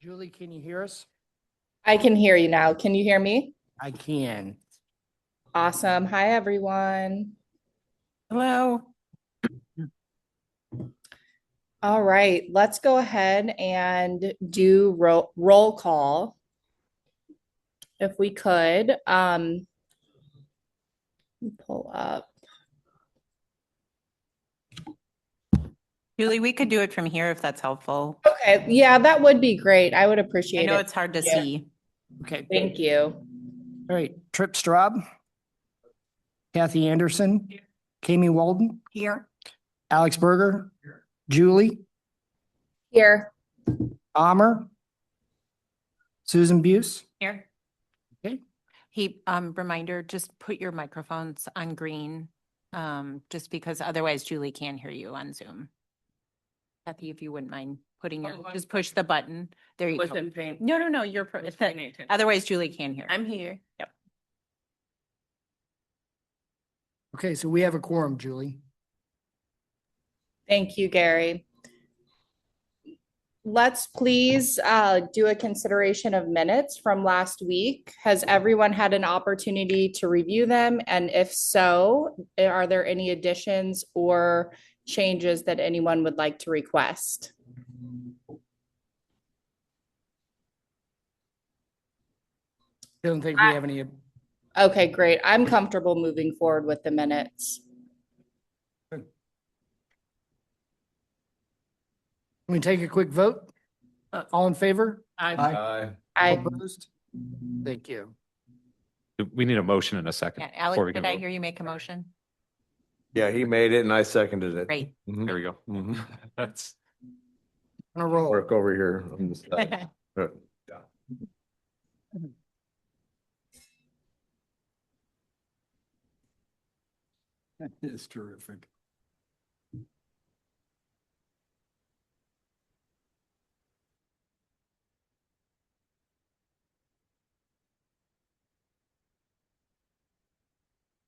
Julie, can you hear us? I can hear you now. Can you hear me? I can. Awesome. Hi, everyone. Hello. All right, let's go ahead and do roll call. If we could, pull up. Julie, we could do it from here if that's helpful. Okay, yeah, that would be great. I would I appreciate know it. it's hard to Yeah. see. Okay. Thank you. All right. Trip Straub. Kathy Anderson. Kami Walden. Here. Alex Berger. Julie. Here. Amr. Susan Buse. Here. Okay. Reminder, just put your microphones on green, just because otherwise Julie can't hear you on Zoom. Kathy, if you wouldn't mind putting your, just push the button. There you go. No, you're, otherwise Julie can't hear. I'm here. Yep. Okay, so we have a quorum, Julie. Thank you, Gary. Let's please do a consideration of minutes from last week. Has everyone had an opportunity to review them? And if so, are there any additions or changes that anyone would like to request? Don't think we have any. Okay, great. I'm comfortable moving forward with the minutes. Can we take a quick vote? All in favor? Aye. I Opposed? Thank you. We need a motion in a second. Yeah, before Alex, we can did I vote. hear you make a motion? Yeah, he made it and I seconded it. Great. Mhm. There we go. That's On a roll. Work over here on the side. It's terrific.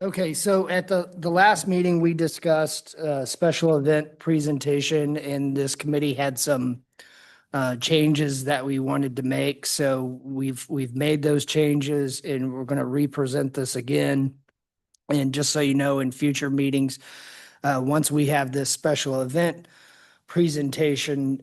Okay, so at the last meeting, we discussed special event presentation and this committee had some changes that we wanted to make. So we've made those changes and we're going to represent this again. And just so you know, in future meetings, once we have this special event presentation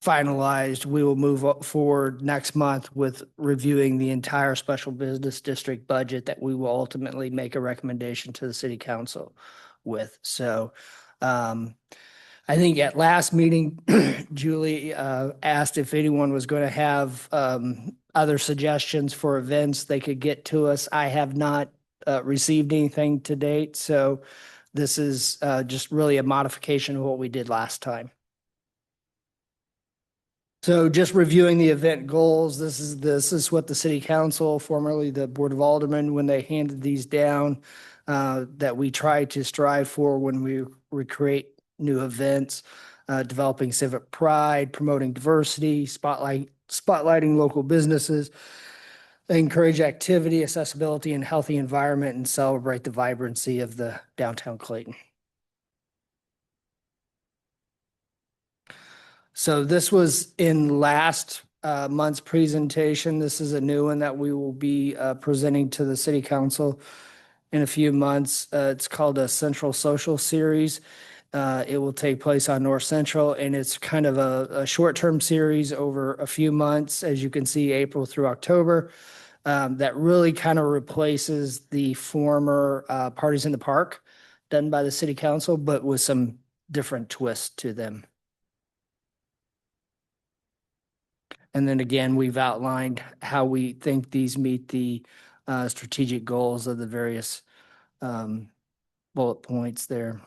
finalized, we will move forward next month with reviewing the entire special business district budget that we will ultimately make a recommendation to the city council with. So I think at last meeting, Julie asked if anyone was going to have other suggestions for events they could get to us. I have not received anything to date. So this is just really a modification of what we did last time. So just reviewing the event goals, this is what the city council, formerly the Board of Aldermen, when they handed these down, that we try to strive for when we create new events, developing civic pride, promoting diversity, spotlighting local businesses, encourage activity, accessibility, and healthy environment, and celebrate the vibrancy of the downtown Clayton. So this was in last month's presentation. This is a new one that we will be presenting to the city council in a few months. It's called a Central Social Series. It will take place on North Central, and it's kind of a short-term series over a few months, as you can see, April through October, that really kind of replaces the former Parties in the Park done by the city council, but with some different twists to them. And then again, we've outlined how we think these meet the strategic goals of the various bullet points there.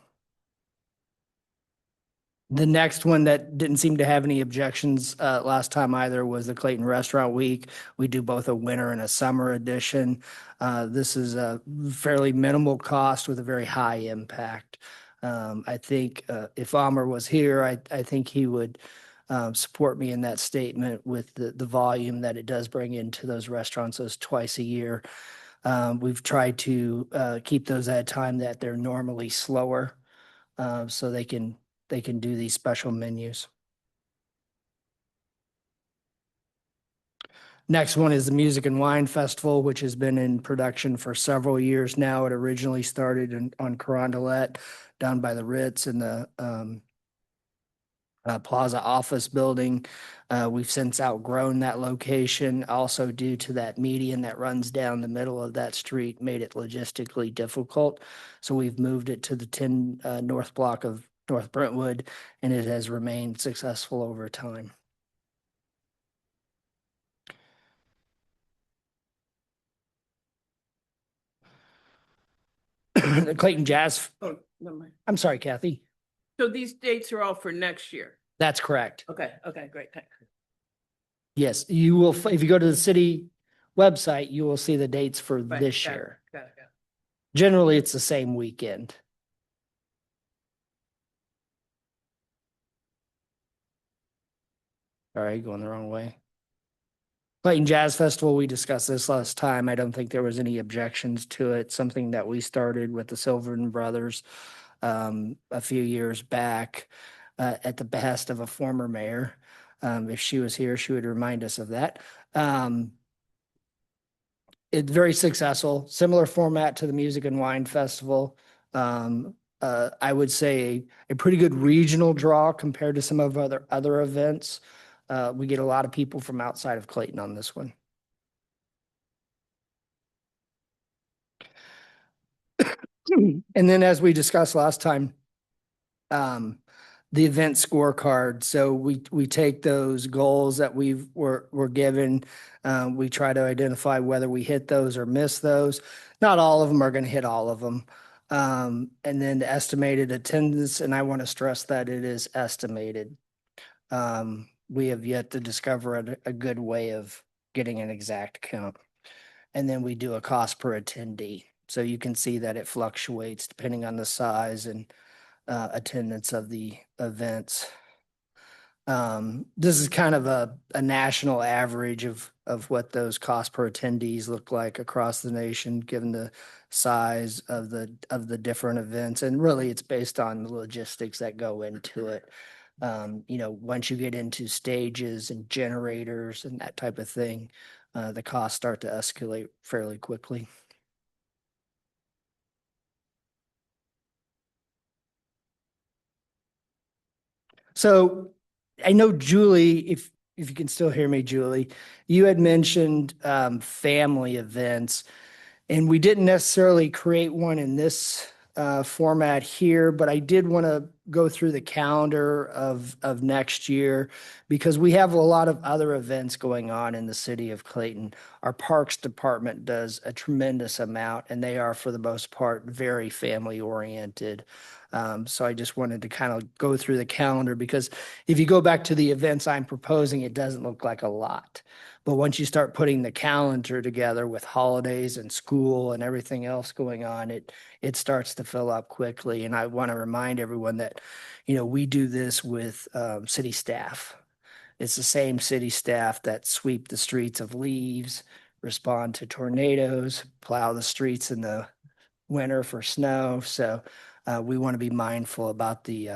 The next one that didn't seem to have any objections last time either was the Clayton Restaurant Week. We do both a winter and a summer edition. This is a fairly minimal cost with a very high impact. I think if Amr was here, I think he would support me in that statement with the volume that it does bring into those restaurants, those twice a year We've tried to keep those at a time that they're normally slower, so they can do these special menus. Next one is the Music and Wine Festival, which has been in production for several years now. It originally started on Carondelet down by the Ritz in the Plaza office building. We've since outgrown that location, also due to that median that runs down the middle of that street made it logistically difficult. So we've moved it to the 10 North block of North Brentwood, and it has remained successful over time. The Clayton Jazz, Oh, never mind. I'm sorry, Kathy. So these dates are all for next year? That's correct. Okay, great, thanks. Yes, you will, if you go to the city website, you will see the dates for Right, this got it, year. got it. Generally, it's the same weekend. All right, going the wrong way. Clayton Jazz Festival, we discussed this last time. I don't think there was any objections to it. Something that we started with the Silverton Brothers a few years back at the behest of a former mayor. If she was here, she would remind us of that. It's very successful, similar format to the Music and Wine Festival. I would say a pretty good regional draw compared to some of other events. We get a lot of people from outside of Clayton on this one. And then as we discussed last time, the event scorecard. So we take those goals that we're given. We try to identify whether we hit those or miss those. Not all of them are going to hit all of them. And then the estimated attendance, and I want to stress that it is estimated. We have yet to discover a good way of getting an exact count. And then we do a cost per attendee. So you can see that it fluctuates depending on the size and attendance of the events. This is kind of a national average of what those cost per attendees look like across the nation, given the size of the different events. And really it's based on the logistics that go into it. Once you get into stages and generators and that type of thing, the costs start to escalate fairly quickly. So I know Julie, if you can still hear me, Julie, you had mentioned family events, and we didn't necessarily create one in this format here, but I did want to go through the calendar of next year because we have a lot of other events going on in the city of Clayton. Our Parks Department does a tremendous amount, and they are, for the most part, very family oriented. So I just wanted to kind of go through the calendar because if you go back to the events I'm proposing, it doesn't look like a lot. But once you start putting the calendar together with holidays and school and everything else going on, it starts to fill up quickly. And I want to remind everyone that, we do this with city staff. It's the same city staff that sweep the streets of leaves, respond to tornadoes, plow the streets in the winter for snow. So we want to be mindful about the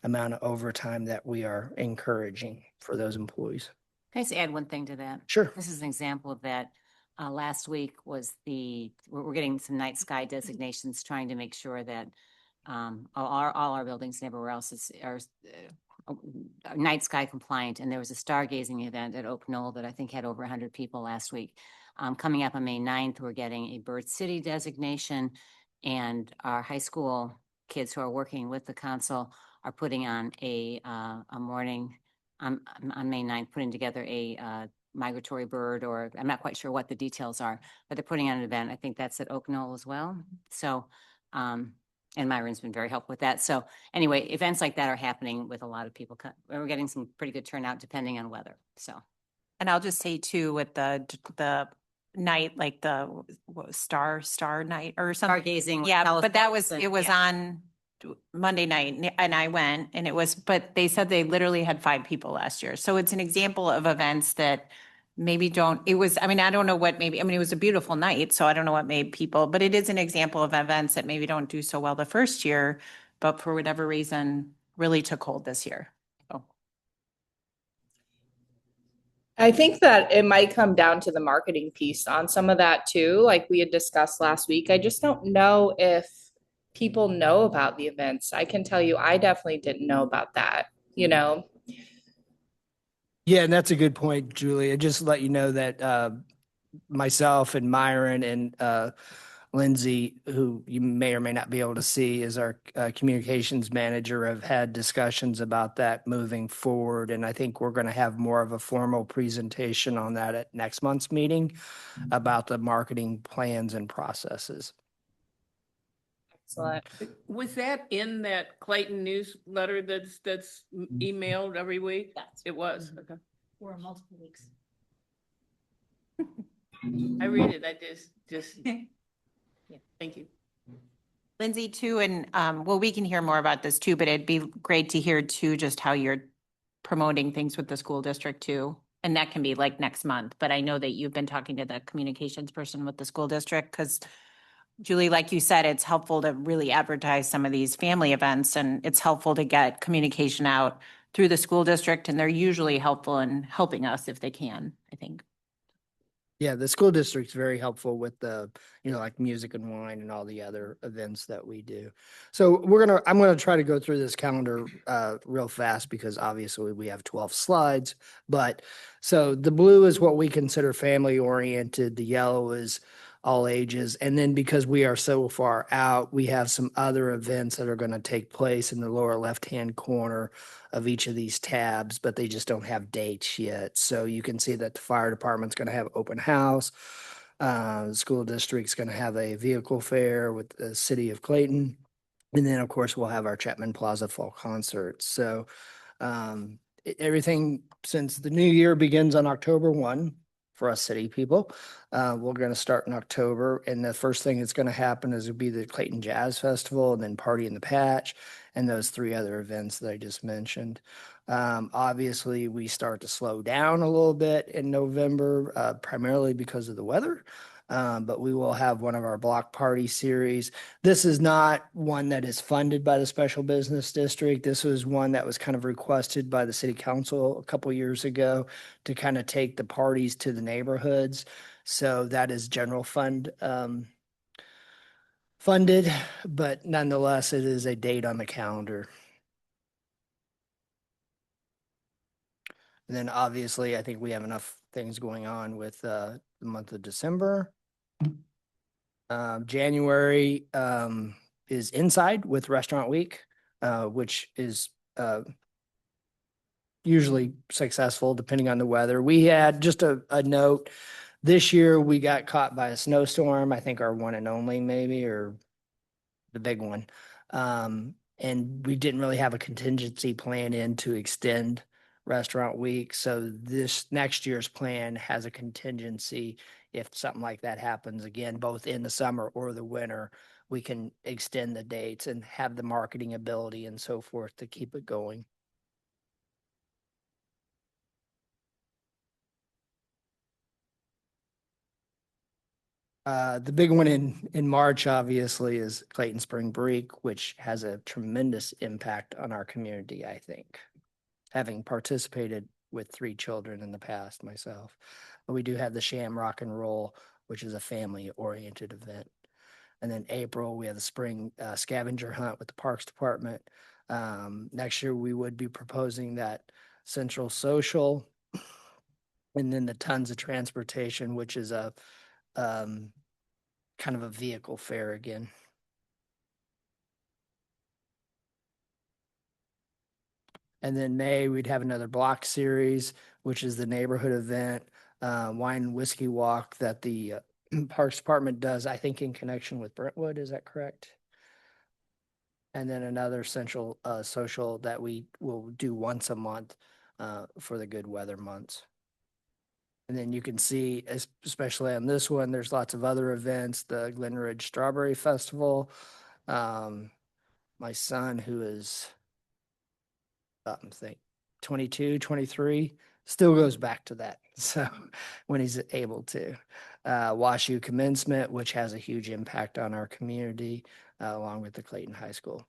amount of overtime that we are encouraging for those employees. Can I just add one thing to that? Sure. This is an example of that. Last week was we're getting some night sky designations, trying to make sure that all our buildings and everywhere else are night sky compliant. And there was a stargazing event at Oak Knoll that I think had over 100 people last week. Coming up on May 9th, we're getting a Bird City designation, and our high school kids who are working with the council are putting on a morning on May 9th, putting together a migratory bird, or I'm not quite sure what the details are, but they're putting on an event. I think that's at Oak Knoll as well. So, and Myron's been very helpful with that. So anyway, events like that are happening with a lot of people. We're getting some pretty good turnout depending on weather. So, And I'll just say too, with the night, like the star night or something. stargazing. Yeah, but that was, telescopes it was yeah. on Monday night and I went, and but they said they literally had 5 people last year. So it's an example of events that maybe don't, it was, I mean, I don't know what maybe, I mean, it was a beautiful night, so I don't know what made people, but it is an example of events that maybe don't do so well the first year, but for whatever reason, really took hold this year. So, I think that it might come down to the marketing piece on some of that too, like we had discussed last week. I just don't know if people know about the events. I can tell you, I definitely didn't know about that, you know? Yeah, and that's a good point, Julie. And just to let you know that myself and Myron and Lindsay, who you may or may not be able to see, is our communications manager, have had discussions about that moving forward. And I think we're going to have more of a formal presentation on that at next month's meeting about the marketing plans and processes. Excellent. Was that in that Clayton newsletter that's emailed every week? Yes. It was, okay. For multiple weeks. I read it, I just, Yeah. thank you. Lindsay too, and well, we can hear more about this too, but it'd be great to hear too, just how you're promoting things with the school district too. And that can be like next month, but I know that you've been talking to the communications person with the school district, because Julie, like you said, it's helpful to really advertise some of these family events, and it's helpful to get communication out through the school district, and they're usually helpful in helping us if they can, I think. Yeah, the school district's very helpful with the, like Music and Wine and all the other events that we do. So I'm gonna try to go through this calendar real fast because obviously we have 12 slides. But so the blue is what we consider family oriented. The yellow is all ages. And then because we are so far out, we have some other events that are going to take place in the lower left-hand corner of each of these tabs, but they just don't have dates yet. So you can see that the fire department's going to have open house. The school district's going to have a vehicle fair with the city of Clayton. And then, of course, we'll have our Chapman Plaza Fall Concert. So everything, since the new year begins on October 1 for us city people, we're going to start in October. And the first thing that's going to happen is it'll be the Clayton Jazz Festival and then Party in the Patch and those 3 other events that I just mentioned. Obviously, we start to slow down a little bit in November, primarily because of the weather. But we will have one of our block party series. This is not one that is funded by the Special Business District. This was one that was kind of requested by the city council a couple years ago to kind of take the parties to the neighborhoods. So that is general fund funded, but nonetheless, it is a date on the calendar. And then obviously, I think we have enough things going on with the month of December. January is Inside with Restaurant Week, which is usually successful depending on the weather. We had just a note. This year we got caught by a snowstorm, I think our one and only maybe, or the big one. And we didn't really have a contingency plan in to extend Restaurant Week. So this next year's plan has a contingency. If something like that happens again, both in the summer or the winter, we can extend the dates and have the marketing ability and so forth to keep it going. The big one in March, obviously, is Clayton Spring Break, which has a tremendous impact on our community, I think, having participated with 3 children in the past myself. But we do have the Sham Rock and Roll, which is a family-oriented event. And then April, we have the spring scavenger hunt with the Parks Department. Next year, we would be proposing that Central Social, and then the Tons of Transportation, which is a kind of a vehicle fair again. And then May, we'd have another block series, which is the neighborhood event, wine and whiskey walk that the Parks Department does, I think in connection with Brentwood, is that correct? And then another central social that we will do once a month for the good weather months. And then you can see, especially on this one, there's lots of other events, the Glen Ridge Strawberry Festival. My son, who is, I think, 22, 23, still goes back to that. So when he's able to. WashU commencement, which has a huge impact on our community, along with the Clayton High School.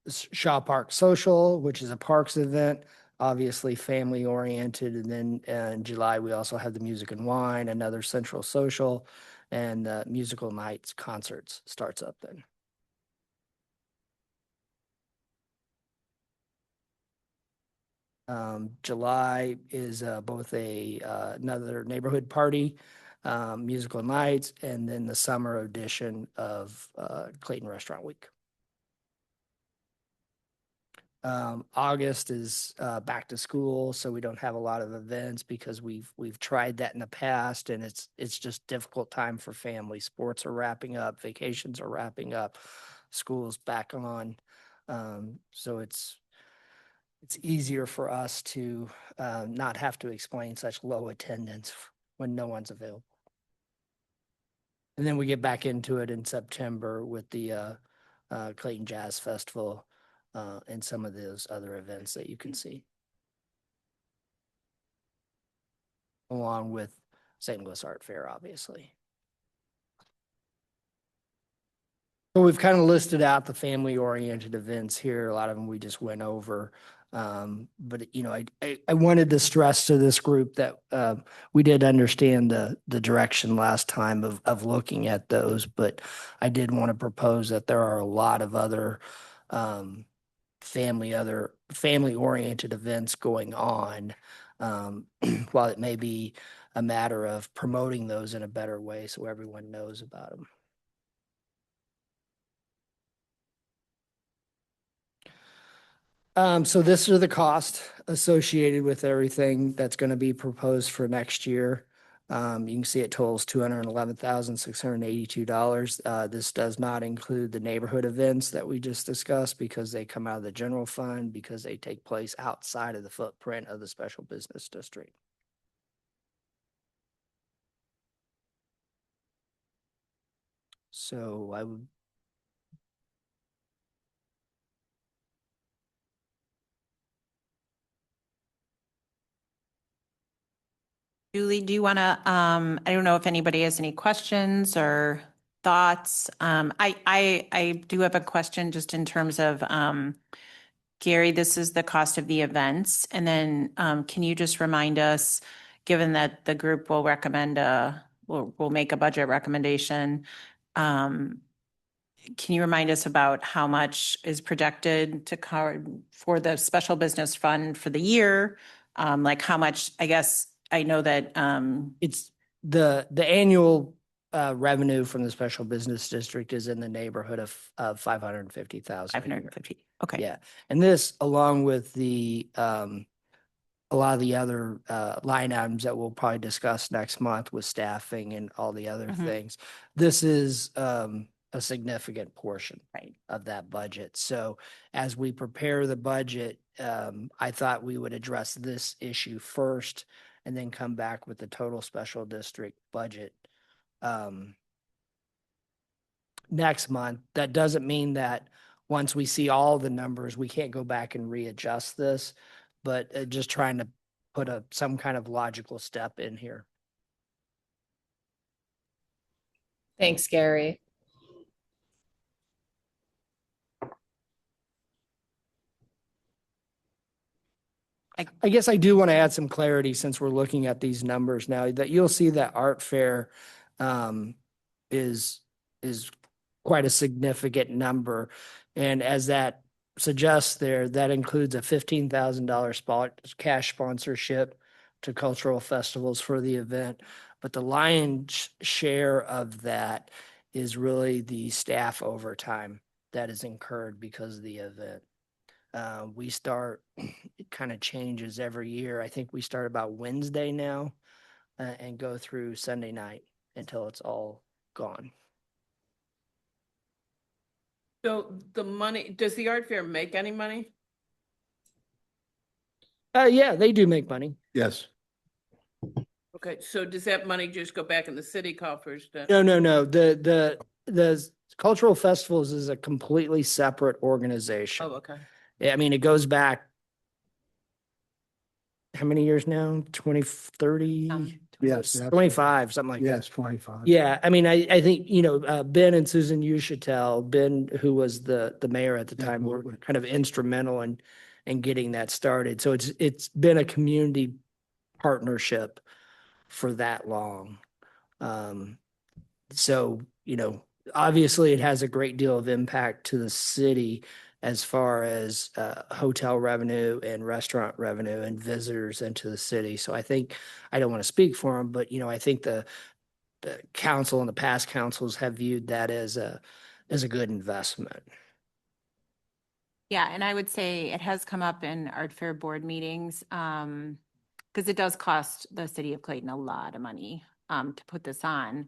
Shaw Park Social, which is a parks event, obviously family oriented. And then in July, we also have the Music and Wine, another central social, and musical nights, concerts starts up then. July is both another neighborhood party, musical nights, and then the summer edition of Clayton Restaurant Week. August is back to school, so we don't have a lot of events because we've tried that in the past, and it's just difficult time for families. Sports are wrapping up, vacations are wrapping up, school's back on, so it's easier for us to not have to explain such low attendance when no one's available. And then we get back into it in September with the Clayton Jazz Festival and some of those other events that you can see. Along with St. Louis Art Fair, obviously. So we've kind of listed out the family-oriented events here. A lot of them we just went over. But you know, I wanted to stress to this group that we did understand the direction last time of looking at those, but I did want to propose that there are a lot of other family-oriented events going on. While it may be a matter of promoting those in a better way so everyone knows about them. So this are the costs associated with everything that's going to be proposed for next year. You can see it totals $211,682. This does not include the neighborhood events that we just discussed because they come out of the general fund because they take place outside of the footprint of the special business district. So I would. Julie, do you want to, I don't know if anybody has any questions or thoughts. I do have a question just in terms of, Gary, this is the cost of the events. And then, can you just remind us, given that the group will recommend, will make a budget recommendation, can you remind us about how much is projected to cover for the special business fund for the year? Like how much, I guess, I know that It's the annual revenue from the special business district is in the neighborhood of 550,000. 550. Okay. Yeah, and this along with the a lot of the other line items that we'll probably discuss next month with staffing and all the other Mhm. things. This is a significant portion Right. of that budget. So as we prepare the budget, I thought we would address this issue first and then come back with the total special district budget next month. That doesn't mean that once we see all the numbers, we can't go back and readjust this, but just trying to put some kind of logical step in here. Thanks, Gary. I guess I do want to add some clarity since we're looking at these numbers now, that you'll see that art fair is quite a significant number. And as that suggests there, that includes a $15,000 cash sponsorship to cultural festivals for the event. But the lion's share of that is really the staff overtime that is incurred because of the event. We start, it kind of changes every year. I think we start about Wednesday now and go through Sunday night until it's all gone. So the money, does the art fair make any money? Yeah, they do make money. Yes. Okay, so does that money just go back in the city coffers then? No. The cultural festivals is a completely separate organization. Oh, okay. I mean, it goes back how many years now? 20, 30, Yes. 25, something like that. Yes, 25. Yeah, I mean, I think, Ben and Susan Uschitel, Ben, who was the mayor at the Yeah, time, were absolutely. kind of instrumental in getting that started. So it's been a community partnership for that long. So, obviously it has a great deal of impact to the city as far as hotel revenue and restaurant revenue and visitors into the city. So I think, I don't want to speak for them, but I think the council and the past councils have viewed that as a good investment. Yeah, and I would say it has come up in Art Fair board meetings, because it does cost the city of Clayton a lot of money, to put this on.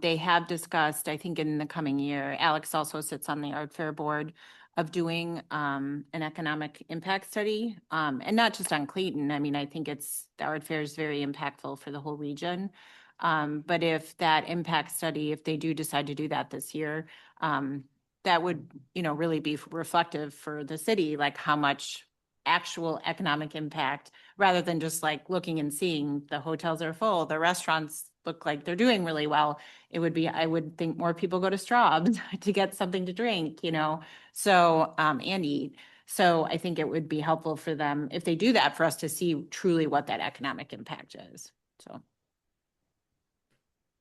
They have discussed, I think in the coming year, Alex also sits on the Art Fair board of doing, an economic impact study, and not just on Clayton. I mean, I think the Art Fair is very impactful for the whole region. But if that impact study, if they do decide to do that this year, that would, really be reflective for the city, like how much actual economic impact, rather than just like looking and seeing the hotels are full, the restaurants look like they're doing really well. It would be, I would think more people go to Straub's to get something to drink, so, and eat. So I think it would be helpful for them if they do that, for us to see truly what that economic impact is, so.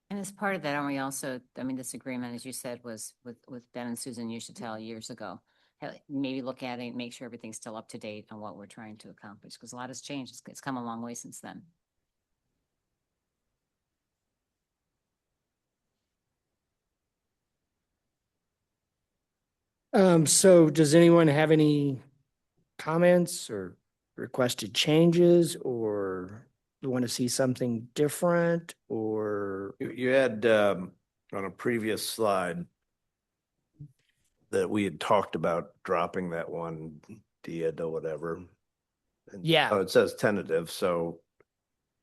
And as part of that, aren't we also, I mean, this agreement, as you said, was with Ben and Susan Uschitel years ago. Maybe look at it, make sure everything's still up to date on what we're trying to accomplish, because a lot has changed. It's come a long way since then. So does anyone have any comments or requested changes, or you want to see something different, or? You had, on a previous slide that we had talked about dropping that one dia to whatever. And Yeah. Oh, it says tentative, so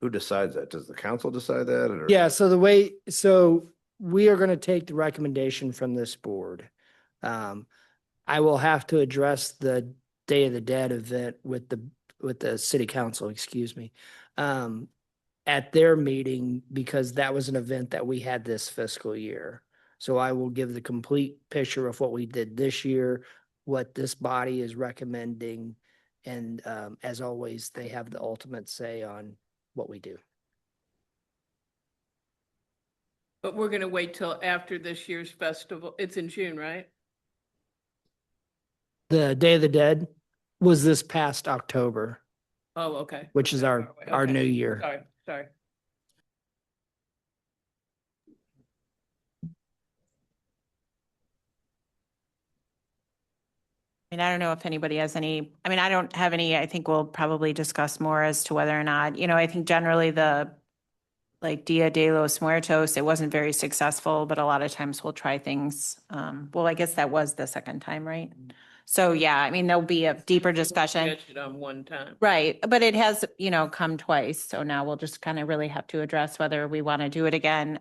who decides that? Does the council decide that or? Yeah, so we are going to take the recommendation from this board. I will have to address the Day of the Dead event with the city council, excuse me, at their meeting, because that was an event that we had this fiscal year. So I will give the complete picture of what we did this year, what this body is recommending, and as always, they have the ultimate say on what we do. But we're gonna wait till after this year's festival. It's in June, right? The Day of the Dead was this past October, Oh, okay. which is our Okay. new year. Sorry. I mean, I don't know if anybody has any, I mean, I don't have any, I think we'll probably discuss more as to whether or not, I think generally like Dia de los Muertos, it wasn't very successful, but a lot of times we'll try things. Well, I guess that was the second time, right? So, yeah, I mean, there'll be a deeper discussion. Catch it on one time. Right, but it has, come twice, so now we'll just kind of really have to address whether we want to do it again.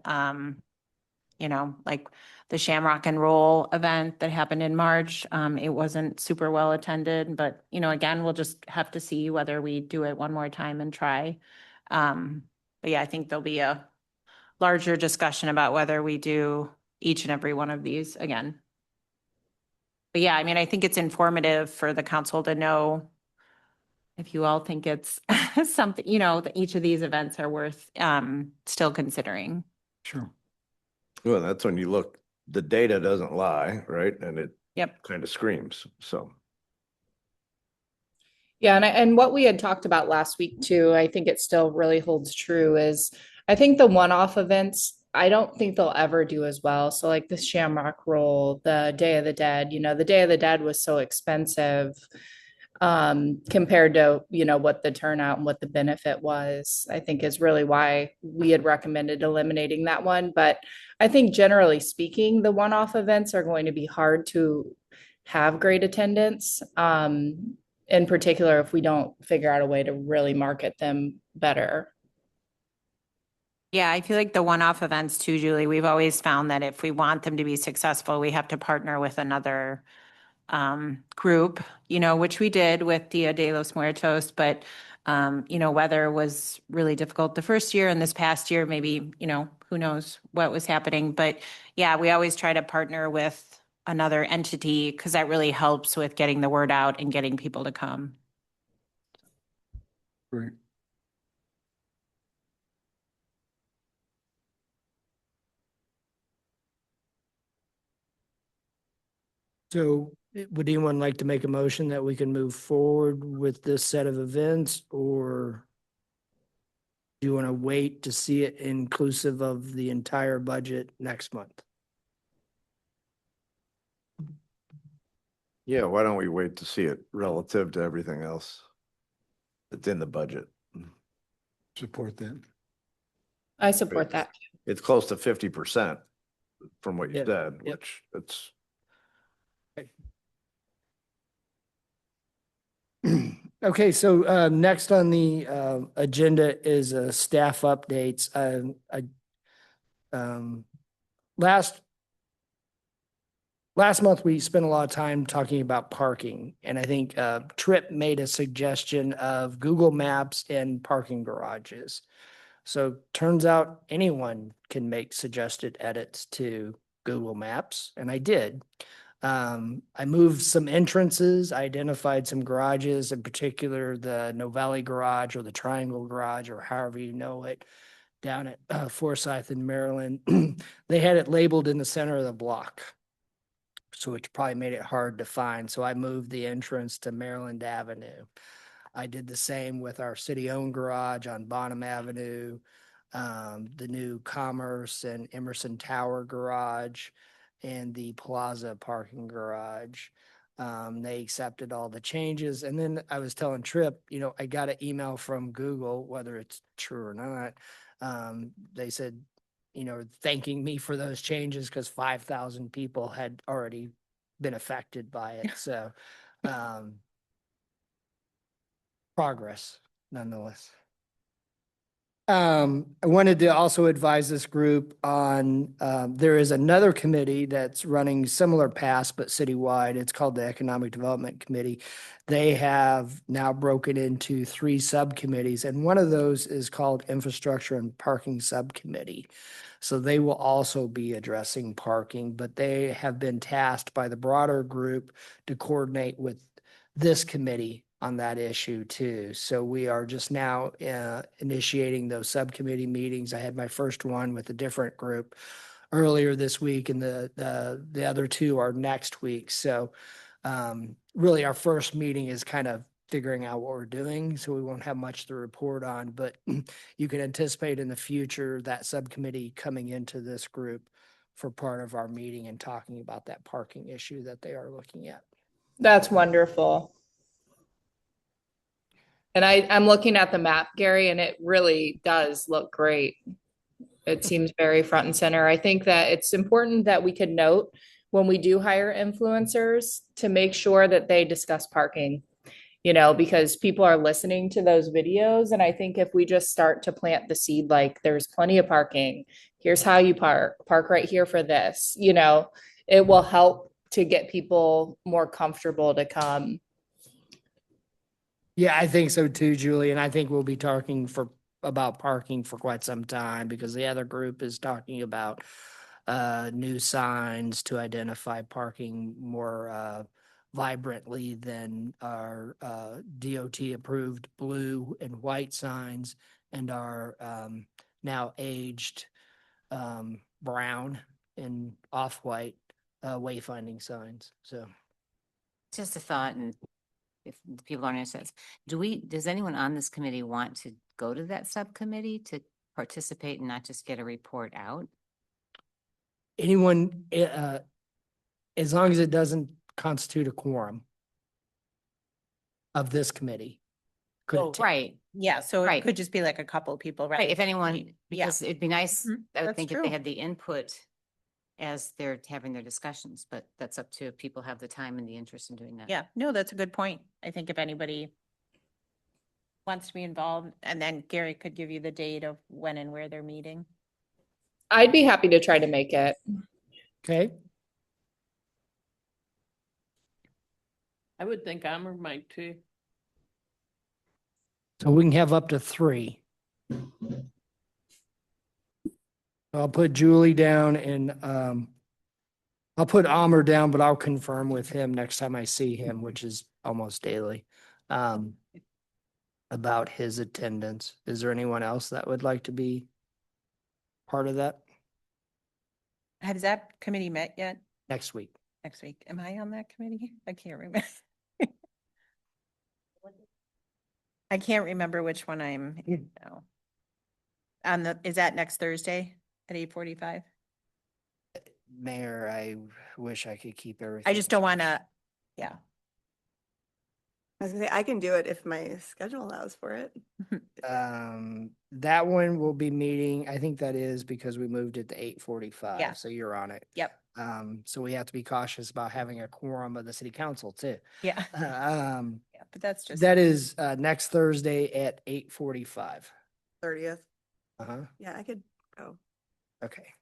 Like the Shamrock and Roll event that happened in March, it wasn't super well attended, but, again, we'll just have to see whether we do it one more time and try. But yeah, I think there'll be a larger discussion about whether we do each and every one of these again. But yeah, I mean, I think it's informative for the council to know if you all think it's something, that each of these events are worth still considering. Sure. Well, that's when you look, the data doesn't lie, right? And it Yep. kind of screams, so. Yeah, and what we had talked about last week too, I think it still really holds true, is I think the one-off events, I don't think they'll ever do as well. So like the Shamrock Roll, the Day of the Dead, the Day of the Dead was so expensive compared to, what the turnout and what the benefit was, I think is really why we had recommended eliminating that one. But I think generally speaking, the one-off events are going to be hard to have great attendance. In particular, if we don't figure out a way to really market them better. Yeah, I feel like the one-off events too, Julie, we've always found that if we want them to be successful, we have to partner with another group, you know, which we did with Dia de los Muertos, but you know, weather was really difficult the first year, and this past year, maybe, you know, who knows what was happening. But yeah, we always try to partner with another entity because that really helps with getting the word out and getting people to come. Great. So would anyone like to make a motion that we can move forward with this set of events, or do you want to wait to see it inclusive of the entire budget next month? Yeah, why don't we wait to see it relative to everything else that's in the budget? Support that. I support that. It's close to 50% from what you Yep, said, yep. which it's, Okay, so next on the agenda is staff updates. Last month, we spent a lot of time talking about parking, and I think Trip made a suggestion of Google Maps and parking garages. So turns out anyone can make suggested edits to Google Maps, and I did. I moved some entrances, I identified some garages, in particular the Novelli Garage or the Triangle Garage, or however you know it, down at Forsyth in Maryland. They had it labeled in the center of the block, so which probably made it hard to find. So I moved the entrance to Maryland Avenue. I did the same with our city-owned garage on Bonham Avenue, the new Commerce and Emerson Tower garage, and the Plaza parking garage. They accepted all the changes. And then I was telling Trip, you know, I got an email from Google, whether it's true or not. They said, you know, thanking me for those changes because 5,000 people had already been affected by it. So, progress nonetheless. I wanted to also advise this group on, there is another committee that's running similar paths, but citywide. It's called the Economic Development Committee. They have now broken into 3 subcommittees, and one of those is called Infrastructure and Parking Subcommittee. So they will also be addressing parking, but they have been tasked by the broader group to coordinate with this committee on that issue too. So we are just now initiating those subcommittee meetings. I had my first one with a different group earlier this week, and the other 2 are next week. So really our first meeting is kind of figuring out what we're doing, so we won't have much to report on, but you can anticipate in the future that subcommittee coming into this group for part of our meeting and talking about that parking issue that they are looking at. That's wonderful. And I'm looking at the map, Gary, and it really does look great. It seems very front and center. I think that it's important that we could note when we do hire influencers to make sure that they discuss parking, you know, because people are listening to those videos. And I think if we just start to plant the seed, like there's plenty of parking, here's how you park right here for this, you know, it will help to get people more comfortable to come. Yeah, I think so too, Julie. And I think we'll be talking about parking for quite some time, because the other group is talking about new signs to identify parking more vibrantly than our DOT approved blue and white signs and our now aged brown and off-white wayfinding signs. So Just a thought, and if people aren't interested, does anyone on this committee want to go to that subcommittee to participate and not just get a report out? anyone, as long as it doesn't constitute a quorum of this committee. could Oh, attend. right. Yeah, so it Right. could just be like a couple people, right? Right, if anyone, Yeah. because it'd be nice, Mhm, I would that's think if they true. had the input as they're having their discussions, but that's up to if people have the time and the interest in doing that. Yeah, no, that's a good point. I think if anybody wants to be involved, and then Gary could give you the date of when and where they're meeting. I'd be happy to try to make it. Okay. I would think Amber might too. So we can have up to 3. I'll put Julie down and I'll put Amr down, but I'll confirm with him next time I see him, which is almost daily. About his attendance. Is there anyone else that would like to be part of that Has that committee met yet next week? next week? Am I on that committee? I can't remember. I can't remember which one I'm in now. Is that next Thursday at 8:45? Mayor, I wish I could keep everything. I just don't want to, yeah. I was gonna say, I can do it if my schedule allows for it. That one will be meeting, I think that is because we moved it to 8:45. Yeah. So you're on it. Yep. So we have to be cautious about having a quorum of the city council too. Yeah. Um, Yeah, but that's just. that is, next Thursday at 8:45. 30th. Uh-huh. Yeah, I could go. Okay.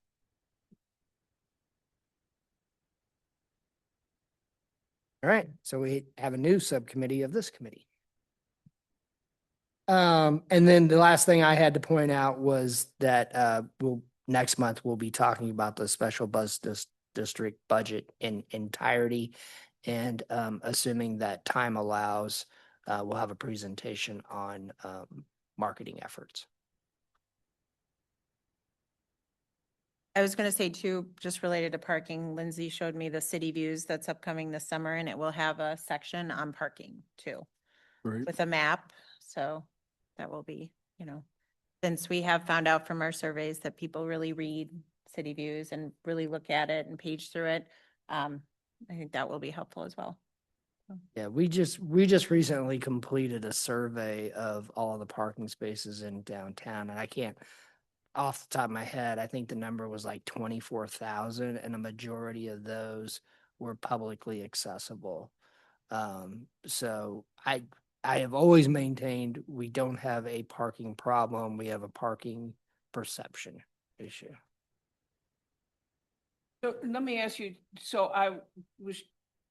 All right, so we have a new subcommittee of this committee. And then the last thing I had to point out was that next month we'll be talking about the special bus district budget in entirety. And assuming that time allows, we'll have a presentation on marketing efforts. I was going to say too, just related to parking, Lindsay showed me the city views that's upcoming this summer and it will have a section on parking too, Right. with a map. So that will be, since we have found out from our surveys that people really read city views and really look at it and page through it. I think that will be helpful as well. Yeah, we just recently completed a survey of all the parking spaces in downtown, and I can't, off the top of my head, I think the number was like 24,000, and a majority of those were publicly accessible. So I have always maintained we don't have a parking problem, we have a parking perception issue. So let me ask you, so I was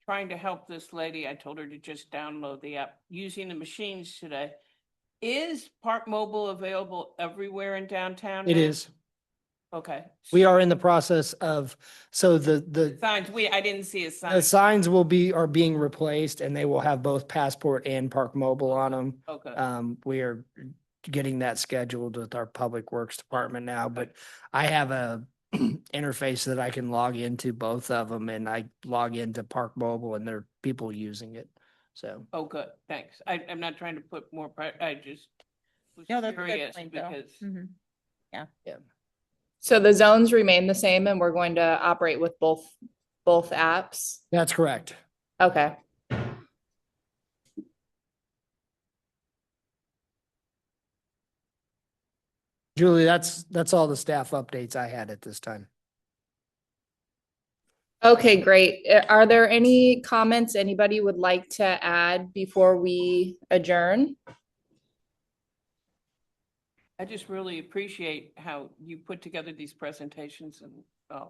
trying to help this lady. I told her to just download the app using the machines today. Is Park Mobile available everywhere in downtown? It now? is. Okay. We are in the process of, so the Signs, I didn't see a sign. the signs are being replaced and they will have both Passport and Park Mobile on them. Okay. We are getting that scheduled with our Public Works Department now, but I have a interface that I can log into both of them, and I log into Park Mobile and there are people using it. So, Oh, good, thanks. I'm not trying to put more, I just was No, that's a good curious point, though. because Mhm. So the zones remain the same and we're going to operate with both apps? that's correct. Okay. Julie, that's all the staff updates I had at this time. Okay, great. Are there any comments anybody would like to add before we adjourn? I just really appreciate how you put together these presentations and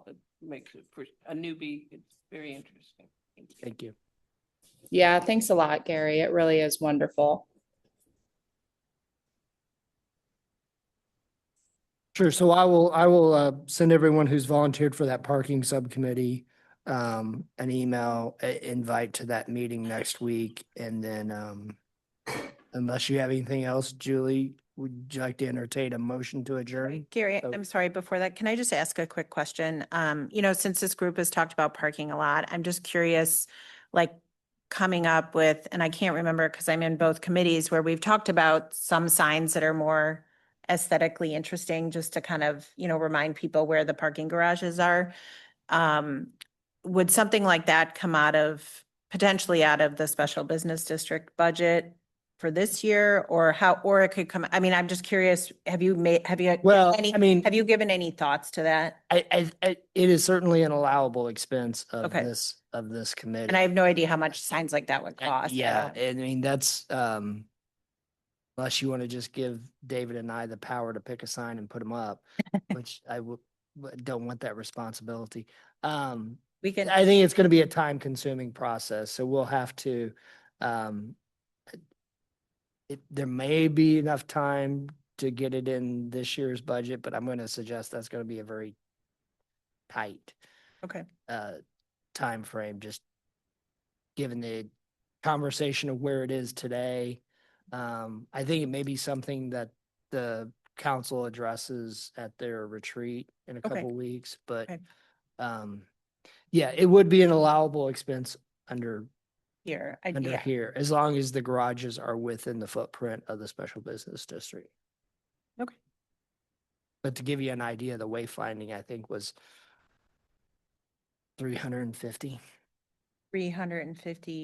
it makes it for a newbie, it's very interesting. Thank you. Thank you. Yeah, thanks a lot, Gary. It really is wonderful. Sure. So I will send everyone who's volunteered for that parking subcommittee an email invite to that meeting next week. And then unless you have anything else, Julie, would you like to entertain a motion to adjourn? Gary, Oh. I'm sorry, before that, can I just ask a quick question? Since this group has talked about parking a lot, I'm just curious, like coming up with, and I can't remember because I'm in both committees where we've talked about some signs that are more aesthetically interesting, just to kind of, remind people where the parking garages are. Would something like that come potentially out of the special business district budget for this year, or it could come, I'm just curious, have you Well, have you given any thoughts to that? it is certainly an allowable expense of Okay. this committee. And I have no idea how much signs like that would cost. Yeah, that's unless you want to just give David and I the power to pick a sign and put them up, which I don't want that responsibility. We can, I think it's gonna be a time consuming process, so we'll have to, there may be enough time to get it in this year's budget, but I'm gonna suggest that's gonna be a very tight, okay. timeframe, just given the conversation of where it is today. I think it may be something that the council addresses at their retreat in a Okay. couple weeks, but Okay. yeah, it would be an allowable expense under Here, under here, as long as the garages are within the footprint of the special business district. Okay. But to give you an idea, the wayfinding, I think, was $350,000. 350,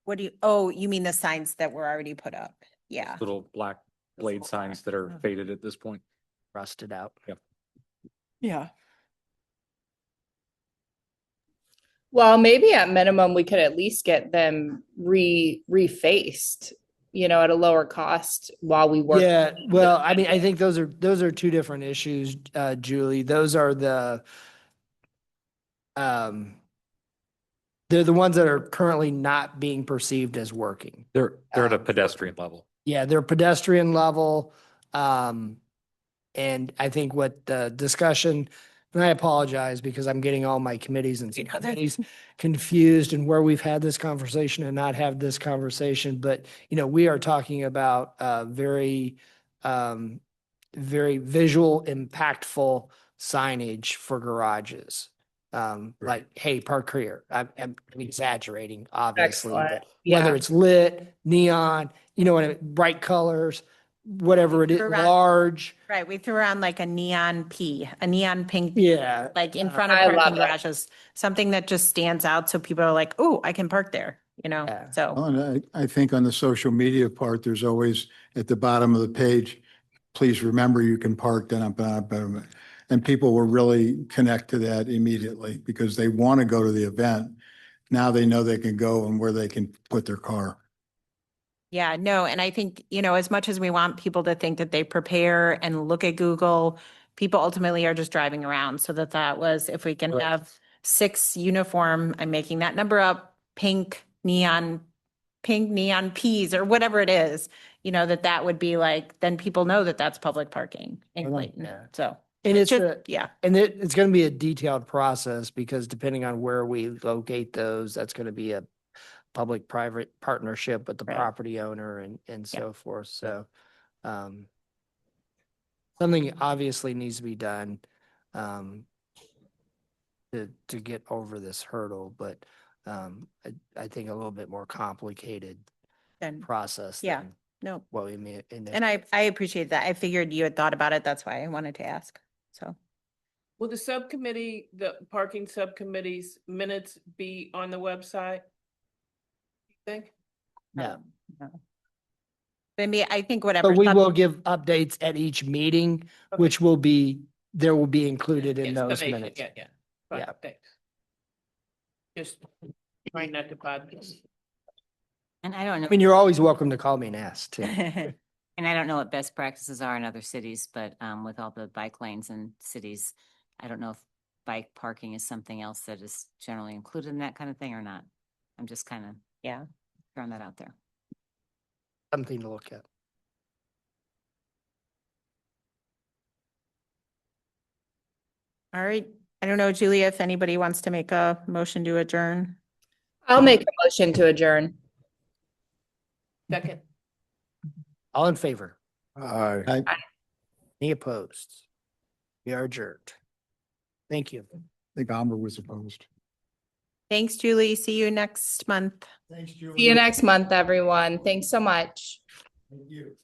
what do you, oh, you mean the signs that were already put up? Yeah. Little black blade signs that are faded at this point. Rusted out. Yeah. Well, maybe at minimum, we could at least get them refaced, at a lower cost while we work. Yeah, well, I mean, I think those are two different issues, Julie. Those are they're the ones that are currently not being perceived as working. They're at a pedestrian level. Yeah, they're pedestrian level. And I think what the discussion, and I apologize because I'm getting all my committees and subcommittees confused and where we've had this conversation and not had this conversation, but we are talking about very visual, impactful signage for garages. Like, hey, park here. I'm exaggerating, obviously, Excellent. but Yeah. whether it's lit, neon, bright colors, whatever it is, Correct. large. Right, we threw around like a neon pink, Yeah. like in front of I love parking it. garages, something that just stands out so people are like, oh, I can park there, Yeah. so. Well, and I think on the social media part, there's always at the bottom of the page, please remember you can park then, and people will really connect to that immediately because they want to go to the event. Now they know they can go and where they can put their car. Yeah, no, and I think, as much as we want people to think that they prepare and look at Google, people ultimately are just driving around. So the thought was if we can Right. have 6 uniform, I'm making that number up, pink neon peas or whatever it is, that would be like, then people know that that's public parking in Right on. Clayton. Yeah. So, And it's yeah, it's going to be a detailed process because depending on where we locate those, that's going to be a public-private partnership with the Right. property owner and Yeah. so forth. So, something obviously needs to be done, to get over this hurdle, but, I think a little bit more complicated then, process. Yeah. than no. What we may. And I appreciate that. I figured you had thought about it. That's why I wanted to ask. So, Will the parking subcommittee's minutes be on the website? You think? No. no. I think whatever. But we will give updates at each meeting, Okay. which there will be included in those Explanation, minutes. Yeah, yeah. Fine, Yeah. thanks. Just trying not to bother this. And I don't know. I mean, you're always welcome to call me and ask too. And I don't know what best practices are in other cities, but with all the bike lanes in cities, I don't know if bike parking is something else that is generally included in that kind of thing or not. I'm just kind of Yeah. throwing that out there. Something to look at. All right. I don't know, Julia, if anybody wants to make a motion to adjourn. I'll make a motion to adjourn. Second. All in favor? I Any opposed? We are adjourned. Thank you. think Amber was opposed. Thanks, Julie. See you next month. Thanks, Julie. See you next month, everyone. Thanks so much. Thank you.